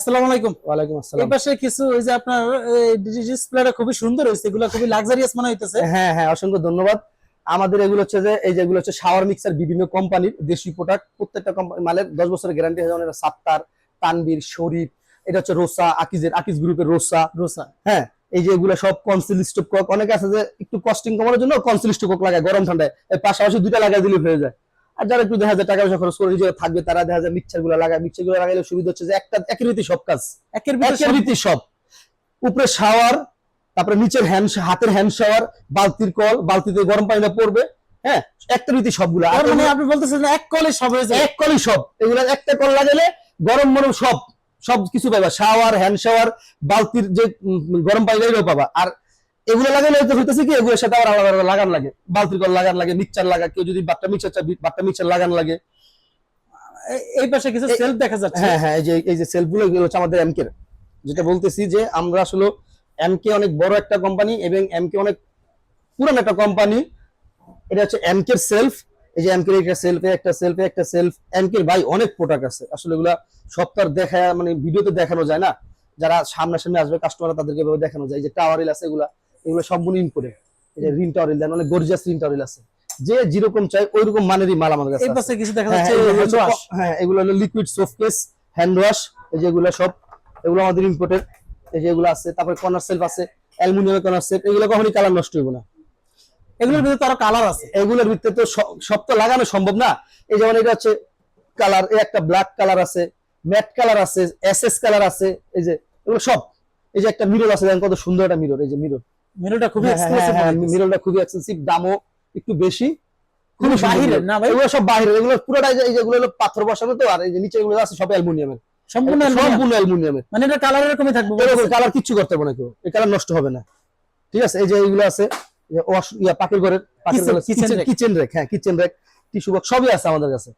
আসসালামু আলাইকুম। ওয়ালাইকুম এই আসসালাম। পাশে কিছু ওই যে আপনার ডিসপ্লেটা খুবই সুন্দর হয়েছে, এগুলো খুবই লাক্সারিয়াস মনে হইতেছে। হ্যাঁ হ্যাঁ, অসংখ্য ধন্যবাদ। আমাদের এগুলো হচ্ছে যে এই যেগুলো হচ্ছে শাওয়ার মিক্সার, বিভিন্ন কোম্পানির দেশি প্রোডাক্ট, প্রত্যেকটা কোম্পানি মালের 10 বছরের গ্যারান্টি। যেমন এটা সাত্তার, তানবীর, শরীফ, এটা হচ্ছে রোসা, আকিজ গ্রুপের রোসা। রোসা, হ্যাঁ, এই যে এগুলো সব কনসিল স্টোভ কক। অনেকে আছে যে একটু কস্টিং কমানোর জন্য কনসিল স্টোভ কক লাগায় গরম ঠান্ডায়, এর পাশাপাশি দুইটা লাগাই দিলে হয়ে যায়। আর যারা একটু দেখা যায় টাকা পয়সা খরচ করে নিজে থাকবে, তারা দেখা যায় মিক্সার গুলো লাগায়। মিক্সার গুলো লাগাইলে সুবিধা হচ্ছে যে একটা একের ভিত্তি সব কাজ, একের একের ভিত্তি সব। উপরে শাওয়ার, তারপরে নিচের হাতের হ্যান্ড শাওয়ার, বালতির কল, বালতিতে গরম পানিটা পড়বে। হ্যাঁ, একটা রীতি সবগুলো। আর মানে আপনি বলতেছেন এক কলে সব হয়ে যায়? এক কলই সব, এগুলো একটা কল লাগালে গরম মরম সব সব কিছু পাবা। শাওয়ার, হ্যান্ড শাওয়ার, বালতির যে গরম পানি এগুলো পাবা। আর এগুলো লাগালে হইতেছে কি, এগুলোর সাথে আবার আলাদা আলাদা লাগান লাগে। বালতির কল লাগান লাগে, মিক্সচার লাগা, কেউ যদি বাট্টা মিক্সচার চায় বাট্টা মিক্সচার লাগান লাগে। এই পাশে কিছু সেলফ দেখা যাচ্ছে। হ্যাঁ হ্যাঁ, এই যে সেলফগুলো, এগুলো হচ্ছে আমাদের এমকে। যেটা বলতেছি যে আমরা আসলে এমকে অনেক বড় একটা কোম্পানি এবং এমকে অনেক পুরান একটা কোম্পানি। এটা হচ্ছে এমকের সেলফ। এই যে এমকের একটা সেলফ এমকের ভাই অনেক প্রোডাক্ট আছে আসলে। এগুলা সপ্তাহ দেখা মানে ভিডিওতে দেখানো যায় না। যারা সামনাসামনি আসবে কাস্টমার, তাদেরকে এভাবে দেখানো যায়। যে টাওয়ারিল আছে, এগুলো সবগুলো ইম্পোর্টেড। এই যে রিন টাওয়ারিল দেন, অনেক গর্জিয়াস রিন টাওয়ারিল আছে। যে যেরকম চাই ওই রকম মানেরই মাল আমাদের কাছে এই আছে। পাশে কিছু দেখা যাচ্ছে হ্যান্ড ওয়াশ। হ্যাঁ, এগুলো হলো liquid soap case, hand wash. এই যে এগুলো সব, এগুলো আমাদের ইম্পোর্টেড। এই যে এগুলো আছে। তারপরে কর্নার সেলফ আছে, অ্যালুমিনিয়ামের কর্নার সেলফ। এগুলো কখনোই কালার নষ্ট হইব না। এগুলোর ভিতরে তো আরো কালার আছে। এগুলোর ভিতরে তো সব তো লাগানো সম্ভব না। এই যেমন এটা হচ্ছে কালার, এই একটা ব্ল্যাক কালার আছে, ম্যাট কালার আছে, এসএস কালার আছে। এই যে এগুলো সব। এই যে একটা মিরর আছে, দেখেন কত সুন্দর একটা মিরর। এই যে মিরর, মেনুটা খুবই এক্সক্লুসিভ। মিররটা খুবই এক্সপেন্সিভ, দামও একটু বেশি। খুবই বাহিরের না ভাই? এগুলো সব বাইরের। এগুলো পুরোটাই এই যেগুলো হলো পাথর বসানো তো। আর এই যে নিচে এগুলো আছে সব অ্যালুমিনিয়ামের, সম্পূর্ণ অ্যালুমিনিয়ামের। মানে এটা কালার এরকমই থাকবে? কালার কিচ্ছু করতে হবে না কেউ, এই কালার নষ্ট হবে না। ঠিক আছে। এই যে এইগুলো আছে, পাকের ঘরের কিচেন র্যাক। হ্যাঁ, কিচেন র্যাক, টিস্যু বক্স সবই আছে আমাদের কাছে।